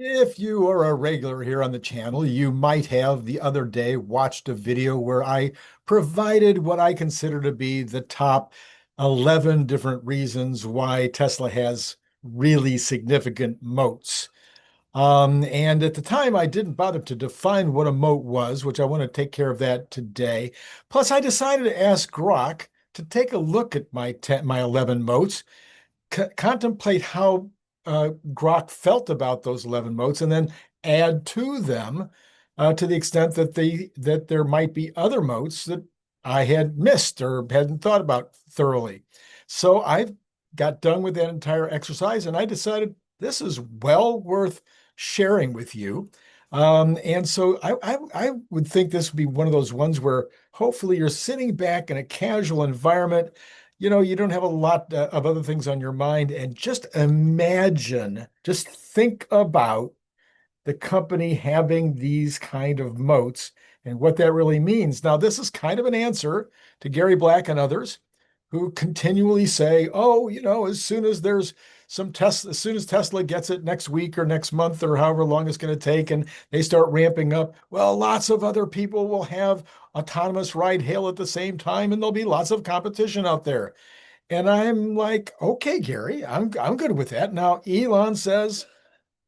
If you are a regular here on the channel, you might have the other day watched a video where I provided what I consider to be the top 11 different reasons why Tesla has really significant moats. And at the time, I didn't bother to define what a moat was, which I want to take care of that today. Plus, I decided to ask Grok to take a look at my 11 moats, contemplate how Grok felt about those 11 moats, and then add to them to the extent that there might be other moats that I had missed or hadn't thought about thoroughly. So I got done with that entire exercise, and I decided this is well worth sharing with you. And so I would think this would be one of those ones where hopefully you're sitting back in a casual environment. You don't have a lot of other things on your mind, and just imagine, just think about the company having these kind of moats and what that really means. Now, this is kind of an answer to Gary Black and others who continually say, oh, as soon as there's some tests, as soon as Tesla gets it next week or next month or however long it's going to take, and they start ramping up, well, lots of other people will have autonomous ride hail at the same time, and there'll be lots of competition out there. And I'm like, okay, Gary, I'm good with that. Now, Elon says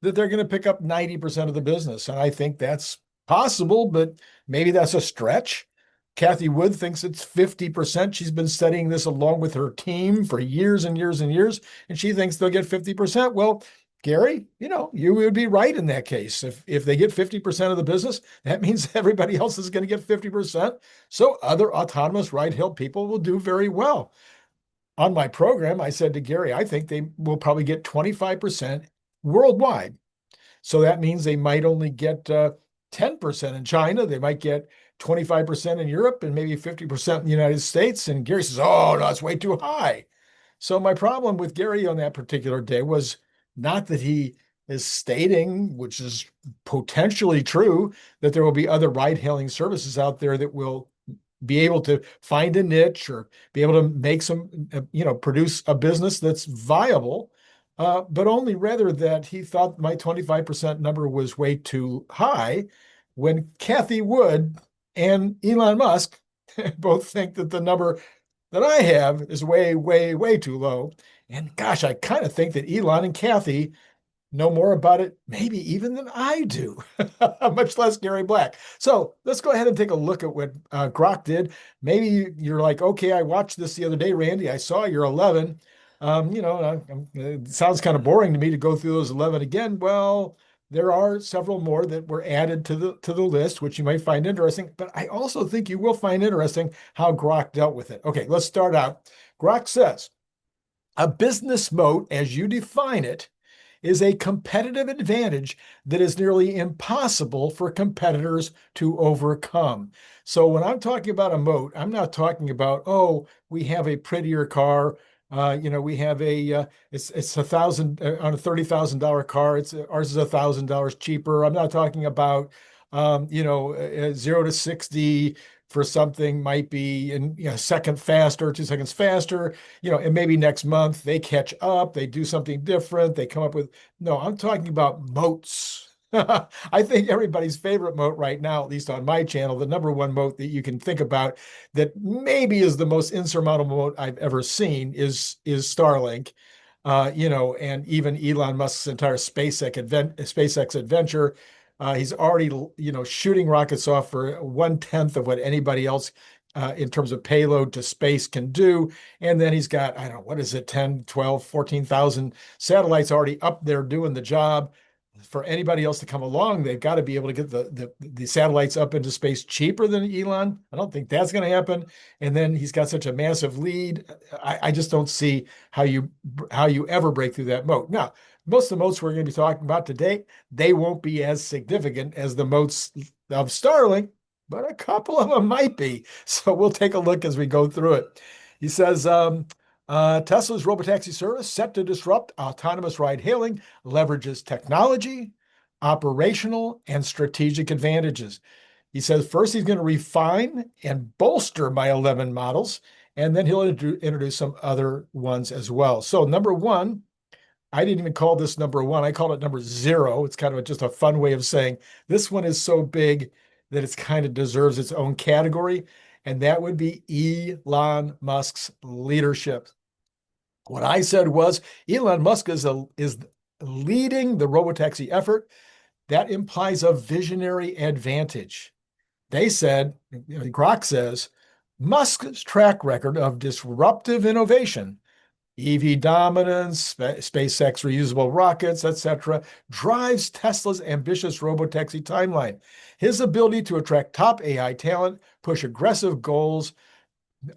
that they're going to pick up 90% of the business. And I think that's possible, but maybe that's a stretch. Cathie Wood thinks it's 50%. She's been studying this along with her team for years and years and years, and she thinks they'll get 50%. Well, Gary, you would be right in that case. If they get 50% of the business, that means everybody else is going to get 50%. So other autonomous ride-hail people will do very well. On my program, I said to Gary, I think they will probably get 25% worldwide. So that means they might only get 10% in China. They might get 25% in Europe and maybe 50% in the United States. And Gary says, oh, no, that's way too high. So my problem with Gary on that particular day was not that he is stating, which is potentially true, that there will be other ride-hailing services out there that will be able to find a niche or be able to make some, produce a business that's viable, but only rather that he thought my 25% number was way too high when Cathie Wood and Elon Musk both think that the number that I have is way, way, way too low. And gosh, I kind of think that Elon and Cathie know more about it, maybe even than I do, much less Gary Black. So let's go ahead and take a look at what Grok did. Maybe you're like, okay, I watched this the other day, Randy. I saw you're 11. It sounds kind of boring to me to go through those 11 again. Well, there are several more that were added to the list, which you might find interesting. But I also think you will find interesting how Grok dealt with it. Okay, let's start out. Grok says, a business moat, as you define it, is a competitive advantage that is nearly impossible for competitors to overcome. So when I'm talking about a moat, I'm not talking about, oh, we have a prettier car. We have it's on a $30,000 car. Ours is $1,000 cheaper. I'm not talking about, 0 to 60 for something might be in a second faster, 2 seconds faster, and maybe next month they catch up, they do something different, they come up with, no, I'm talking about moats. I think everybody's favorite moat right now, at least on my channel, the number one moat that you can think about that maybe is the most insurmountable moat I've ever seen is Starlink. And even Elon Musk's entire SpaceX adventure. He's already, shooting rockets off for 1/10 of what anybody else in terms of payload to space can do. And then he's got, I don't know, what is it, 10, 12, 14,000 satellites already up there doing the job. For anybody else to come along, they've got to be able to get the satellites up into space cheaper than Elon. I don't think that's going to happen. And then he's got such a massive lead. I just don't see how you ever break through that moat. Now, most of the moats we're going to be talking about today, they won't be as significant as the moats of Starlink, but a couple of them might be. So we'll take a look as we go through it. He says, Tesla's Robotaxi service set to disrupt autonomous ride-hailing leverages technology, operational, and strategic advantages. He says first he's going to refine and bolster my 11 models, and then he'll introduce some other ones as well. So number one, I didn't even call this number one. I called it number zero. It's kind of just a fun way of saying this one is so big that it's kind of deserves its own category. And that would be Elon Musk's leadership. What I said was Elon Musk is leading the Robotaxi effort. That implies a visionary advantage. They said, Grok says, Musk's track record of disruptive innovation, EV dominance, SpaceX reusable rockets, etc., drives Tesla's ambitious robotaxi timeline. His ability to attract top AI talent, push aggressive goals,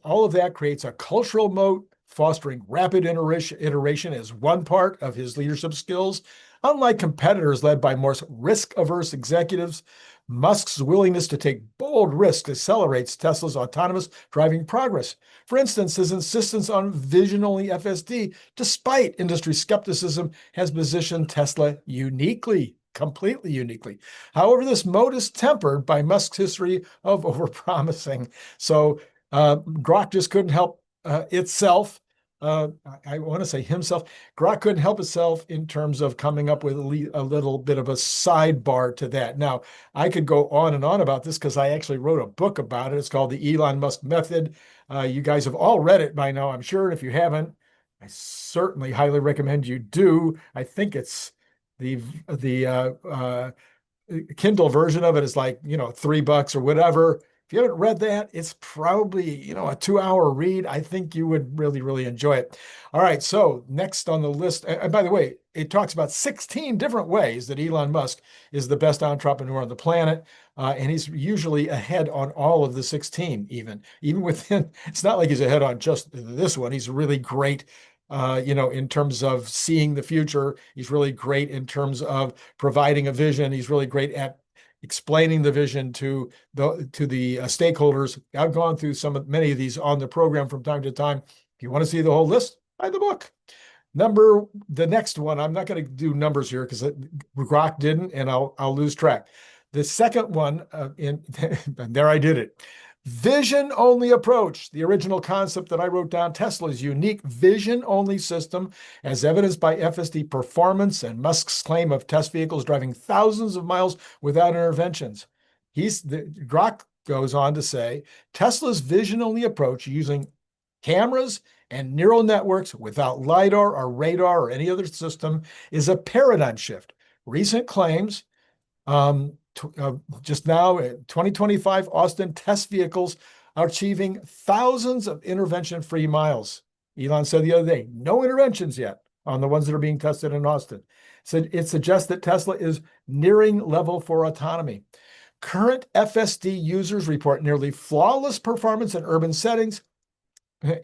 all of that creates a cultural moat. Fostering rapid iteration is one part of his leadership skills. Unlike competitors led by more risk-averse executives, Musk's willingness to take bold risks accelerates Tesla's autonomous driving progress. For instance, his insistence on vision-only FSD, despite industry skepticism, has positioned Tesla uniquely, completely uniquely. However, this moat is tempered by Musk's history of overpromising. So Grok just couldn't help itself. I want to say himself. Grok couldn't help itself in terms of coming up with a little bit of a sidebar to that. Now, I could go on and on about this because I actually wrote a book about it. It's called The Elon Musk Method. You guys have all read it by now, I'm sure. And if you haven't, I certainly highly recommend you do. I think it's the Kindle version of it is like, $3 or whatever. If you haven't read that, it's probably, a 2-hour read. I think you would really, really enjoy it. All right. So next on the list, and by the way, it talks about 16 different ways that Elon Musk is the best entrepreneur on the planet. And he's usually ahead on all of the 16, even within, it's not like he's ahead on just this one. He's really great. In terms of seeing the future, he's really great in terms of providing a vision. He's really great at explaining the vision to the stakeholders. I've gone through many of these on the program from time to time. If you want to see the whole list, buy the book. The next one, I'm not going to do numbers here because Grok didn't, and I'll lose track. The second one, and there I did it. Vision-only approach, the original concept that I wrote down, Tesla's unique vision-only system, as evidenced by FSD performance and Musk's claim of test vehicles driving thousands of miles without interventions. Grok goes on to say, Tesla's vision-only approach using cameras and neural networks without LiDAR or radar or any other system is a paradigm shift. Recent claims, just now, 2025 Austin test vehicles are achieving thousands of intervention-free miles. Elon said the other day, no interventions yet on the ones that are being tested in Austin. So it suggests that Tesla is nearing level 4 autonomy. Current FSD users report nearly flawless performance in urban settings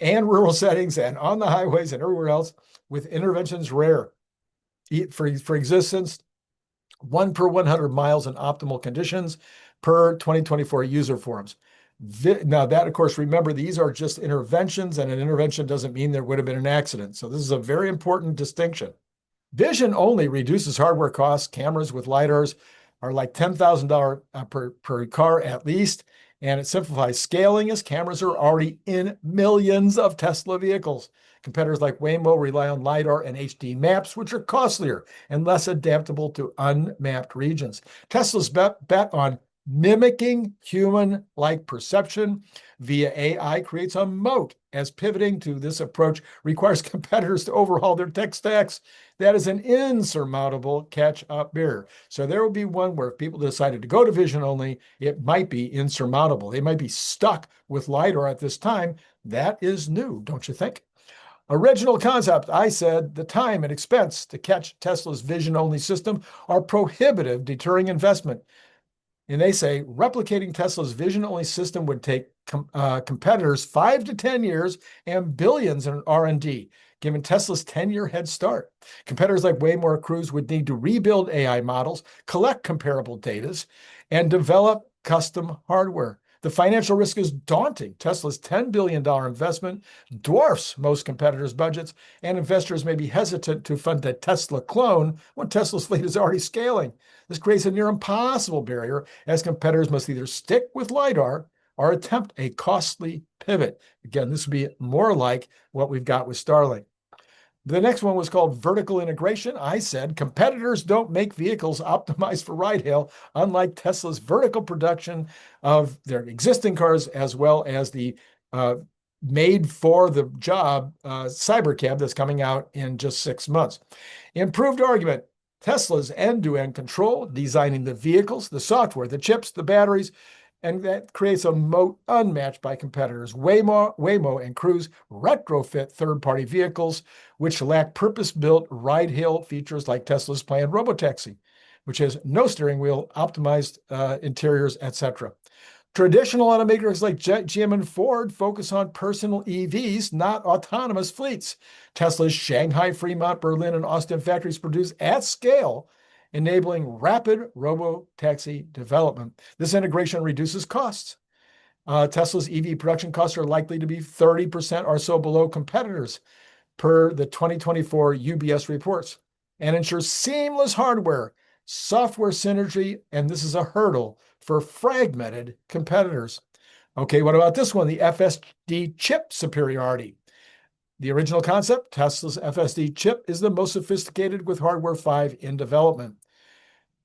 and rural settings and on the highways and everywhere else, with interventions rare. For existence, 1 per 100 miles in optimal conditions per 2024 user forums. Now that, of course, remember, these are just interventions, and an intervention doesn't mean there would have been an accident. So this is a very important distinction. Vision only reduces hardware costs. Cameras with LiDARs are like $10,000 per car at least, and it simplifies scaling as cameras are already in millions of Tesla vehicles. Competitors like Waymo rely on LiDAR and HD maps, which are costlier and less adaptable to unmapped regions. Tesla's bet on mimicking human-like perception via AI creates a moat, as pivoting to this approach requires competitors to overhaul their tech stacks. That is an insurmountable catch-up barrier. So there will be one where if people decided to go to vision only, it might be insurmountable. They might be stuck with LiDAR at this time. That is new, don't you think? Original concept, I said, the time and expense to catch Tesla's vision-only system are prohibitive, deterring investment. And they say replicating Tesla's vision-only system would take competitors 5 to 10 years and billions in R&D, given Tesla's 10-year head start. Competitors like Waymo or Cruise would need to rebuild AI models, collect comparable data, and develop custom hardware. The financial risk is daunting. Tesla's $10 billion investment dwarfs most competitors' budgets, and investors may be hesitant to fund a Tesla clone when Tesla's fleet is already scaling. This creates a near impossible barrier, as competitors must either stick with LiDAR or attempt a costly pivot. Again, this would be more like what we've got with Starlink. The next one was called vertical integration. I said competitors don't make vehicles optimized for ride hail, unlike Tesla's vertical production of their existing cars, as well as the made for the job Cybercab that's coming out in just 6 months. Improved argument. Tesla's end-to-end control, designing the vehicles, the software, the chips, the batteries, and that creates a moat unmatched by competitors. Waymo and Cruise retrofit third-party vehicles, which lack purpose-built ride-hail features like Tesla's planned Robotaxi, which has no steering wheel, optimized interiors, etc. Traditional automakers like GM and Ford focus on personal EVs, not autonomous fleets. Tesla's Shanghai, Fremont, Berlin, and Austin factories produce at scale, enabling rapid robotaxi development. This integration reduces costs. Tesla's EV production costs are likely to be 30% or so below competitors per the 2024 UBS reports, and ensures seamless hardware, software synergy, and this is a hurdle for fragmented competitors. Okay, what about this one? The FSD chip superiority. The original concept, Tesla's FSD chip, is the most sophisticated with hardware 5 in development.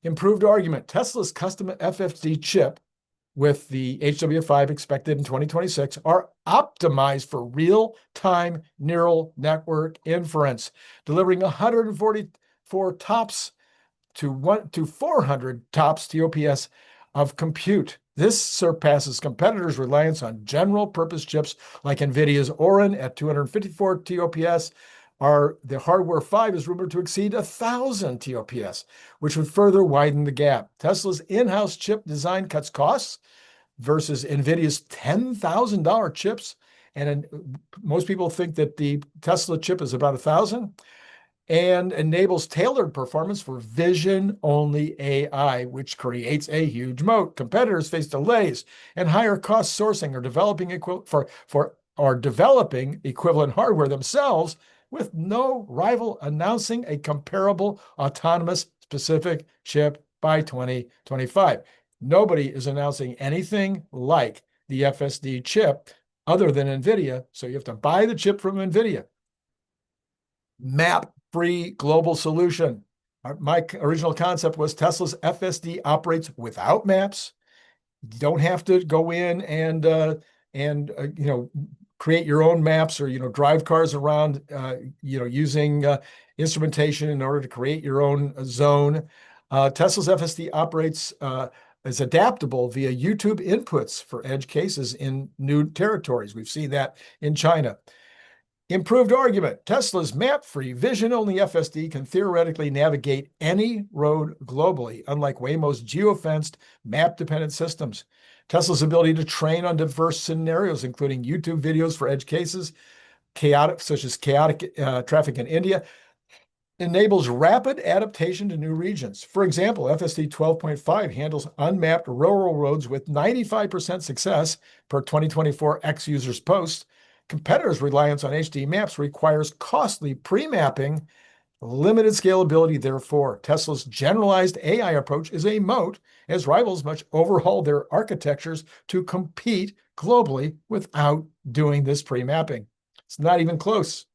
Improved argument, Tesla's custom FSD chip with the HW5 expected in 2026 are optimized for real-time neural network inference, delivering 144 TOPS to 400 TOPS TOPS of compute. This surpasses competitors' reliance on general-purpose chips like NVIDIA's Orin at 254 TOPS. The hardware 5 is rumored to exceed 1,000 TOPS, which would further widen the gap. Tesla's in-house chip design cuts costs versus NVIDIA's $10,000 chips. And most people think that the Tesla chip is about 1,000 and enables tailored performance for vision-only AI, which creates a huge moat. Competitors face delays and higher cost sourcing or developing equivalent hardware themselves, with no rival announcing a comparable autonomous specific chip by 2025. Nobody is announcing anything like the FSD chip other than NVIDIA, so you have to buy the chip from NVIDIA. Map-free global solution. My original concept was Tesla's FSD operates without maps. You don't have to go in and create your own maps or drive cars around using instrumentation in order to create your own zone. Tesla's FSD operates is adaptable via YouTube inputs for edge cases in new territories. We've seen that in China. Improved argument. Tesla's map-free, vision-only FSD can theoretically navigate any road globally, unlike Waymo's geofenced, map-dependent systems. Tesla's ability to train on diverse scenarios, including YouTube videos for edge cases, such as chaotic traffic in India, enables rapid adaptation to new regions. For example, FSD 12.5 handles unmapped rural roads with 95% success per 2024 X-Users post. Competitors' reliance on HD maps requires costly pre-mapping, limited scalability. Therefore, Tesla's generalized AI approach is a moat, as rivals must overhaul their architectures to compete globally without doing this pre-mapping. It's not even close.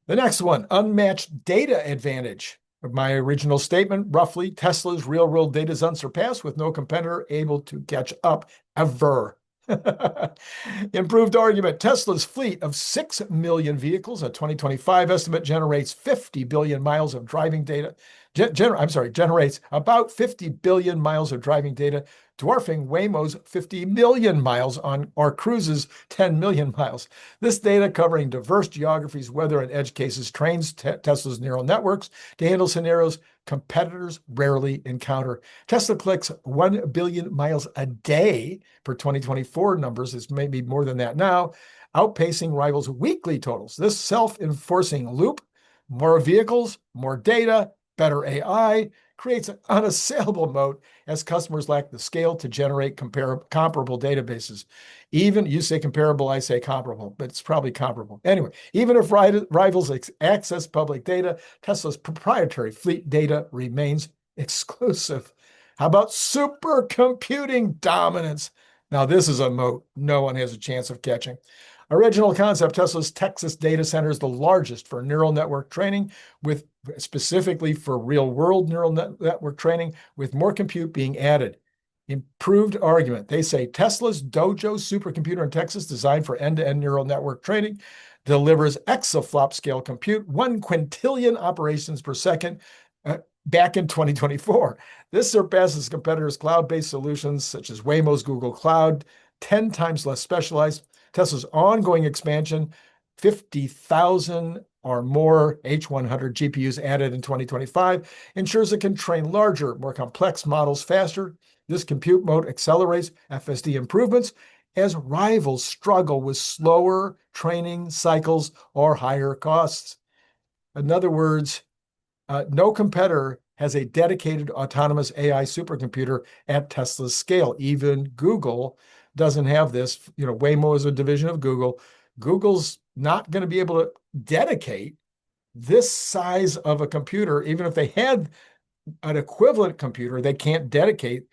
The next one, unmatched data advantage. My original statement, roughly, Tesla's real-world data is unsurpassed, with no competitor able to catch up ever. Improved argument. Tesla's fleet of 6 million vehicles, a 2025 estimate, generates 50 billion miles of driving data. Generates about 50 billion miles of driving data, dwarfing Waymo's 50 million miles or Cruise's 10 million miles. This data, covering diverse geographies, weather, and edge cases, trains Tesla's neural networks to handle scenarios competitors rarely encounter. Tesla collects 1 billion miles a day per 2024 numbers. It's maybe more than that now, outpacing rivals' weekly totals. This self-enforcing loop, more vehicles, more data, better AI, creates an unassailable moat, as customers lack the scale to generate comparable databases. Even, you say comparable, I say comparable, but it's probably comparable. Anyway, even if rivals access public data, Tesla's proprietary fleet data remains exclusive. How about supercomputing dominance? Now, this is a moat no one has a chance of catching. Original concept, Tesla's Texas data center is the largest for neural network training, with specifically for real-world neural network training, with more compute being added. Improved argument. They say Tesla's Dojo supercomputer in Texas, designed for end-to-end neural network training, delivers exaflop scale compute, 1 quintillion operations per second, back in 2024. This surpasses competitors' cloud-based solutions such as Waymo's Google Cloud, 10 times less specialized. Tesla's ongoing expansion, 50,000 or more H100 GPUs added in 2025, ensures it can train larger, more complex models faster. This compute mode accelerates FSD improvements as rivals struggle with slower training cycles or higher costs. In other words, no competitor has a dedicated autonomous AI supercomputer at Tesla's scale. Even Google doesn't have this. Waymo is a division of Google. Google's not going to be able to dedicate this size of a computer. Even if they had an equivalent computer, they can't dedicate.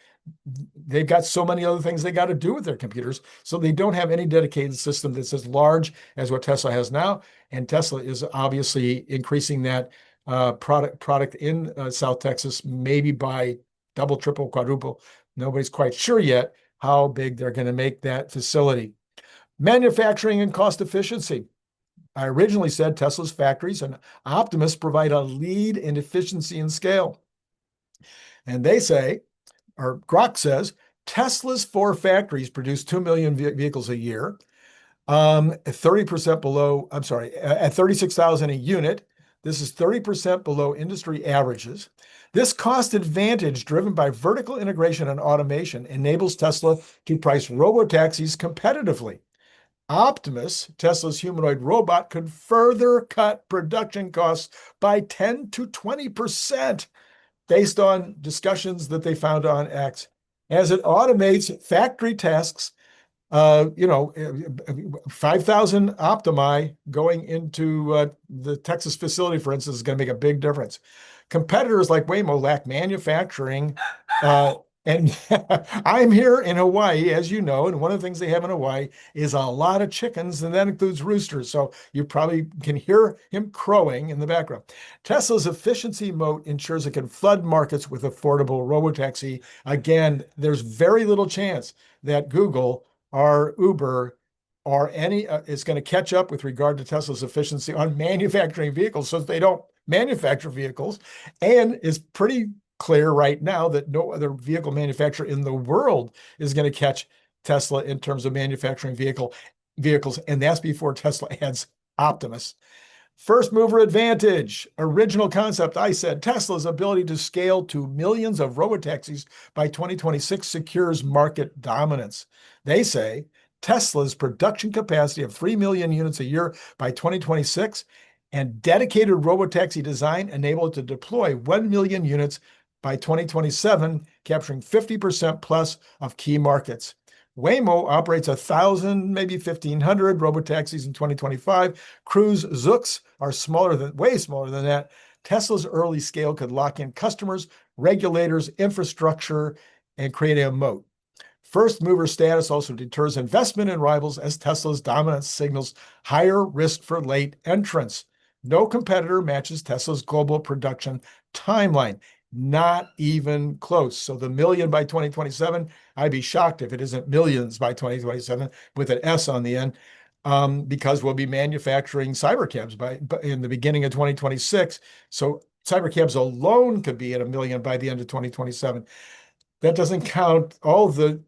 They've got so many other things they got to do with their computers. So they don't have any dedicated system that's as large as what Tesla has now. And Tesla is obviously increasing that product in South Texas, maybe by double, triple, quadruple. Nobody's quite sure yet how big they're going to make that facility. Manufacturing and cost efficiency. I originally said Tesla's factories and Optimus provide a lead in efficiency and scale. And they say, or Grok says, Tesla's 4 factories produce 2 million vehicles a year, 30% below, at 36,000 a unit. This is 30% below industry averages. This cost advantage, driven by vertical integration and automation, enables Tesla to price robotaxis competitively. Optimus, Tesla's humanoid robot, could further cut production costs by 10 to 20% based on discussions that they found on X. As it automates factory tasks, 5,000 Optimi going into the Texas facility, for instance, is going to make a big difference. Competitors like Waymo lack manufacturing. And I'm here in Hawaii, as you know, and one of the things they have in Hawaii is a lot of chickens, and that includes roosters. So you probably can hear him crowing in the background. Tesla's efficiency moat ensures it can flood markets with affordable robotaxi. Again, there's very little chance that Google or Uber or any is going to catch up with regard to Tesla's efficiency on manufacturing vehicles, so they don't manufacture vehicles. And it's pretty clear right now that no other vehicle manufacturer in the world is going to catch Tesla in terms of manufacturing vehicles, and that's before Tesla adds Optimus. First mover advantage. Original concept, I said, Tesla's ability to scale to millions of robotaxis by 2026 secures market dominance. They say Tesla's production capacity of 3 million units a year by 2026 and dedicated robotaxi design enable it to deploy 1 million units by 2027, capturing 50% plus of key markets. Waymo operates 1,000, maybe 1,500 robotaxis in 2025. 𝐒𝐮𝐧𝐝𝐚𝐲 are way smaller than that. Tesla's early scale could lock in customers, regulators, infrastructure, and create a moat. First mover status also deters investment in rivals, as Tesla's dominance signals higher risk for late entrants. No competitor matches Tesla's global production timeline. Not even close. So the million by 2027, I'd be shocked if it isn't millions by 2027 with an S on the end, because we'll be manufacturing cybercabs in the beginning of 2026. So cybercabs alone could be at 1 million by the end of 2027. That doesn't count all the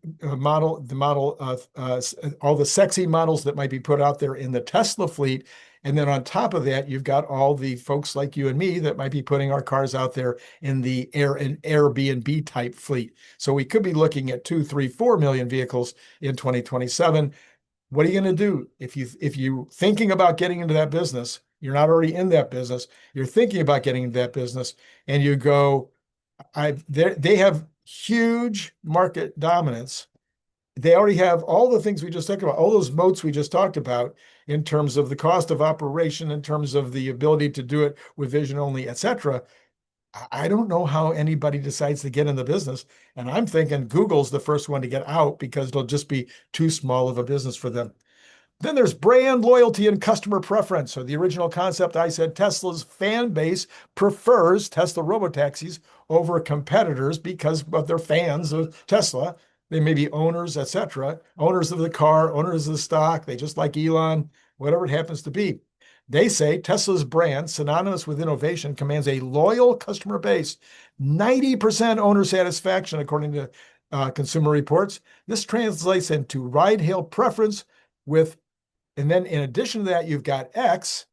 all the sexy models that might be put out there in the Tesla fleet. And then on top of that, you've got all the folks like you and me that might be putting our cars out there in the Airbnb type fleet. So we could be looking at 2, 3, 4 million vehicles in 2027. What are you going to do if you're thinking about getting into that business? You're not already in that business. You're thinking about getting into that business, and you go, they have huge market dominance. They already have all the things we just talked about, all those moats we just talked about in terms of the cost of operation, in terms of the ability to do it with vision only, et cetera. I don't know how anybody decides to get in the business. And I'm thinking Google's the first one to get out because it'll just be too small of a business for them. Then there's brand loyalty and customer preference. So the original concept, I said Tesla's fan base prefers Tesla robotaxis over competitors because of their fans of Tesla. They may be owners, etc., owners of the car, owners of the stock. They just like Elon, whatever it happens to be. They say Tesla's brand, synonymous with innovation, commands a loyal customer base, 90% owner satisfaction, according to Consumer Reports. This translates into ride-hail preference with, and then in addition to that, you've got X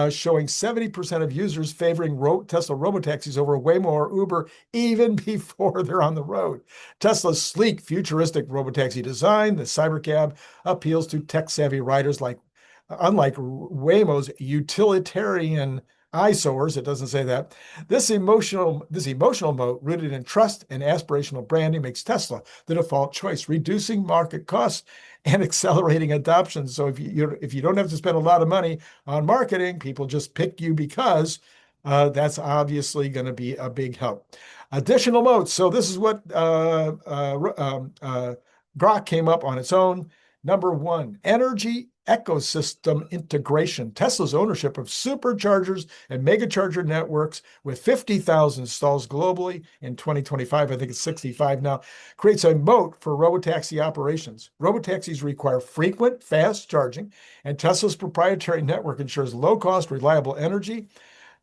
showing 70% of users favoring Tesla robotaxis over Waymo or Uber even before they're on the road. Tesla's sleek, futuristic robotaxi design, the Cybercab, appeals to tech-savvy riders unlike Waymo's utilitarian eyesores, it doesn't say that. This emotional moat, rooted in trust and aspirational branding, makes Tesla the default choice, reducing market costs and accelerating adoption. So if you don't have to spend a lot of money on marketing, people just pick you because that's obviously going to be a big help. Additional moats. So this is what Grok came up on its own. Number one, energy ecosystem integration. Tesla's ownership of superchargers and megacharger networks with 50,000 stalls globally in 2025, I think it's 65 now, creates a moat for robotaxi operations. Robotaxis require frequent, fast charging, and Tesla's proprietary network ensures low-cost, reliable energy.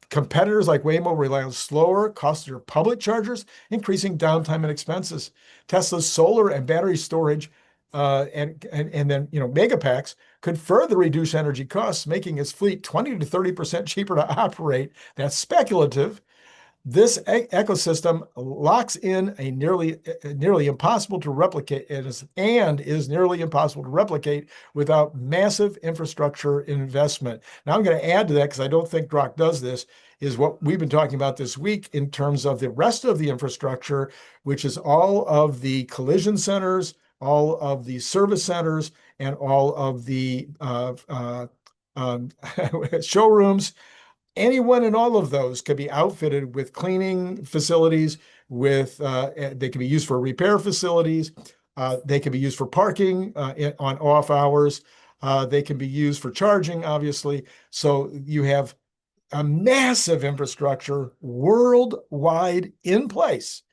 Competitors like Waymo rely on slower, costlier public chargers, increasing downtime and expenses. Tesla's solar and battery storage and then megapacks could further reduce energy costs, making its fleet 20 to 30% cheaper to operate. That's speculative. This ecosystem locks in a nearly impossible to replicate and is nearly impossible to replicate without massive infrastructure investment. Now I'm going to add to that, because I don't think Grok does this, is what we've been talking about this week in terms of the rest of the infrastructure, which is all of the collision centers, all of the service centers, and all of the showrooms. Anyone in all of those could be outfitted with cleaning facilities, they can be used for repair facilities, they can be used for parking on off hours, they can be used for charging, obviously. So you have a massive infrastructure worldwide in place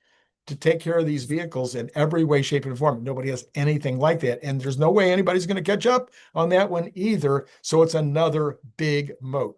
to take care of these vehicles in every way, shape, and form. Nobody has anything like that. And there's no way anybody's going to catch up on that one either. So it's another big moat.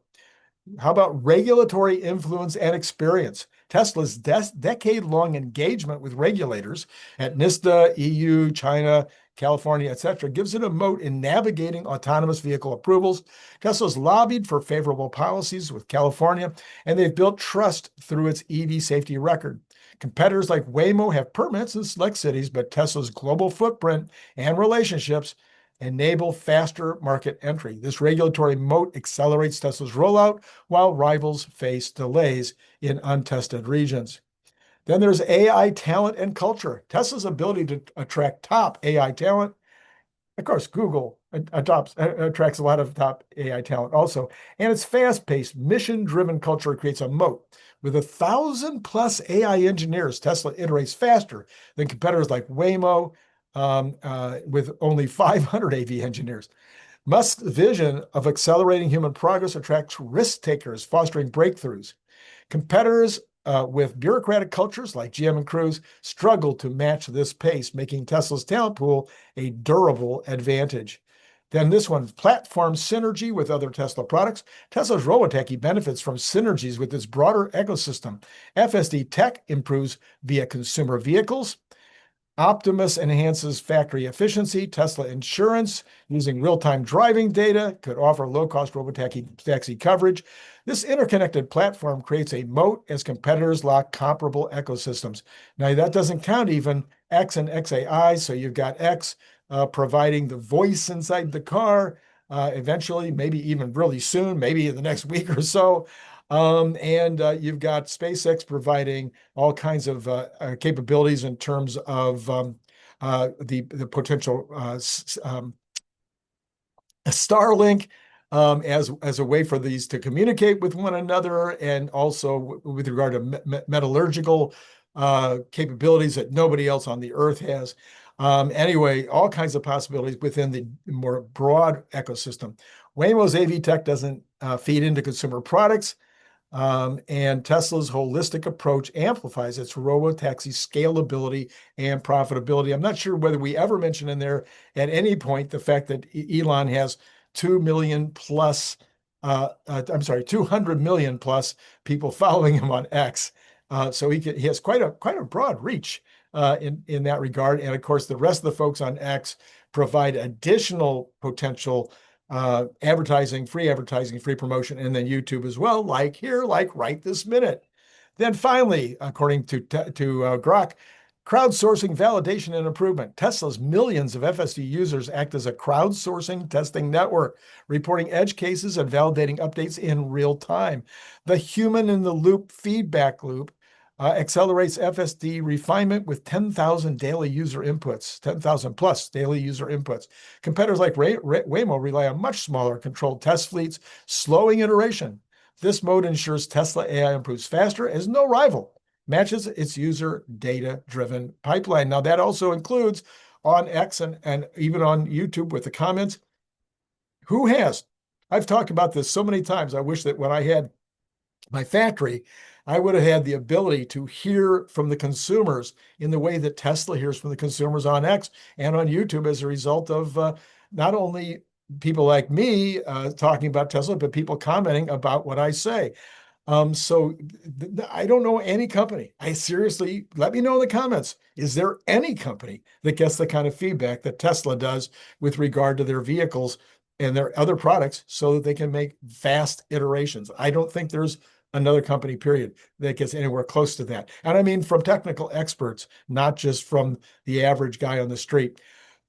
How about regulatory influence and experience? Tesla's decade-long engagement with regulators at NHTSA, EU, China, California, etc., gives it a moat in navigating autonomous vehicle approvals. Tesla's lobbied for favorable policies with California, and they've built trust through its EV safety record. Competitors like Waymo have permits in select cities, but Tesla's global footprint and relationships enable faster market entry. This regulatory moat accelerates Tesla's rollout, while rivals face delays in untested regions. Then there's AI talent and culture. Tesla's ability to attract top AI talent. Of course, Google attracts a lot of top AI talent also. And its fast-paced, mission-driven culture creates a moat. With 1,000+ AI engineers, Tesla iterates faster than competitors like Waymo, with only 500 AV engineers. Musk's vision of accelerating human progress attracts risk takers, fostering breakthroughs. Competitors with bureaucratic cultures like GM and Cruise struggle to match this pace, making Tesla's talent pool a durable advantage. Then this one, platform synergy with other Tesla products. Tesla's Robotaxi benefits from synergies with its broader ecosystem. FSD tech improves via consumer vehicles. Optimus enhances factory efficiency. Tesla Insurance, using real-time driving data, could offer low-cost robotaxi coverage. This interconnected platform creates a moat as competitors lock comparable ecosystems. Now, that doesn't count even X and XAI, so you've got X providing the voice inside the car, eventually, maybe even really soon, maybe in the next week or so. And you've got SpaceX providing all kinds of capabilities in terms of the potential Starlink as a way for these to communicate with one another, and also with regard to metallurgical capabilities that nobody else on the Earth has. Anyway, all kinds of possibilities within the more broad ecosystem. Waymo's AV tech doesn't feed into consumer products. And Tesla's holistic approach amplifies its robotaxi scalability and profitability. I'm not sure whether we ever mentioned in there at any point the fact that Elon has 2 million plus, I'm sorry, 200 million plus people following him on X. So he has quite a broad reach in that regard. And of course, the rest of the folks on X provide additional potential advertising, free promotion, and then YouTube as well, like here, like right this minute. Then finally, according to Grok, crowdsourcing validation and improvement. Tesla's millions of FSD users act as a crowdsourcing testing network, reporting edge cases and validating updates in real time. The human in the loop feedback loop accelerates FSD refinement with 10,000 daily user inputs, 10,000 plus daily user inputs. Competitors like Waymo rely on much smaller controlled test fleets, slowing iteration. This mode ensures Tesla AI improves faster as no rival matches its user data-driven pipeline. Now, that also includes on X and even on YouTube with the comments. Who has? I've talked about this so many times. I wish that when I had my factory, I would have had the ability to hear from the consumers in the way that Tesla hears from the consumers on X and on YouTube as a result of not only people like me talking about Tesla, but people commenting about what I say. So I don't know any company. I seriously, let me know in the comments. Is there any company that gets the kind of feedback that Tesla does with regard to their vehicles and their other products so that they can make fast iterations? I don't think there's another company, period, that gets anywhere close to that. And I mean from technical experts, not just from the average guy on the street.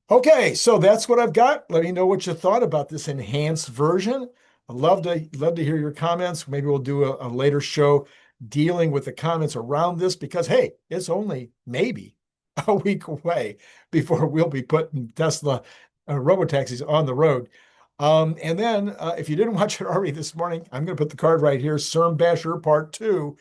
Okay, so that's what I've got. Let me know what you thought about this enhanced version. I'd love to hear your comments. Maybe we'll do a later show dealing with the comments around this because, hey, it's only maybe a week away before we'll be putting Tesla robotaxis on the road. And then if you didn't watch it already this morning, I'm going to put the card right here, CERN Basher Part 2.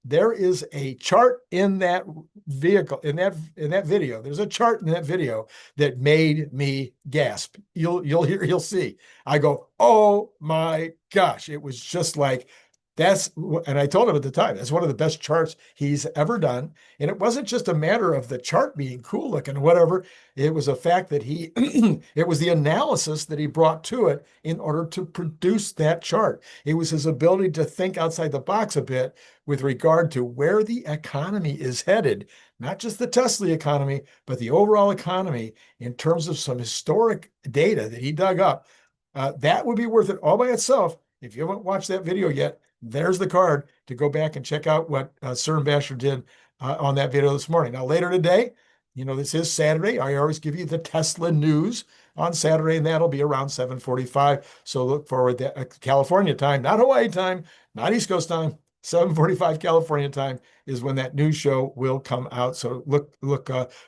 There is a chart in that vehicle, in that video. There's a chart in that video that made me gasp. You'll see. I go, oh my gosh. It was just like, and I told him at the time, that's one of the best charts he's ever done. And it wasn't just a matter of the chart being cool looking or whatever. It was a fact that it was the analysis that he brought to it in order to produce that chart. It was his ability to think outside the box a bit with regard to where the economy is headed, not just the Tesla economy, but the overall economy in terms of some historic data that he dug up. That would be worth it all by itself. If you haven't watched that video yet, there's the card to go back and check out what CERN Basher did on that video this morning. Now, later today, this is Saturday. I always give you the Tesla news on Saturday, and that'll be around 7:45. So look forward to California time, not Hawaii time, not East Coast time. 7:45 California time is when that news show will come out. So look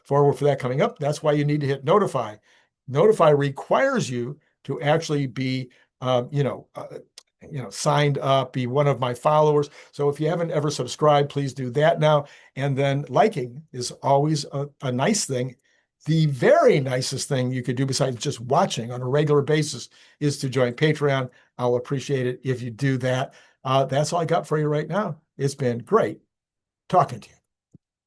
forward for that coming up. That's why you need to hit notify. Notify requires you to actually be, signed up, be one of my followers. So if you haven't ever subscribed, please do that now. And then liking is always a nice thing. The very nicest thing you could do besides just watching on a regular basis is to join Patreon. I'll appreciate it if you do that. That's all I got for you right now. It's been great talking to you.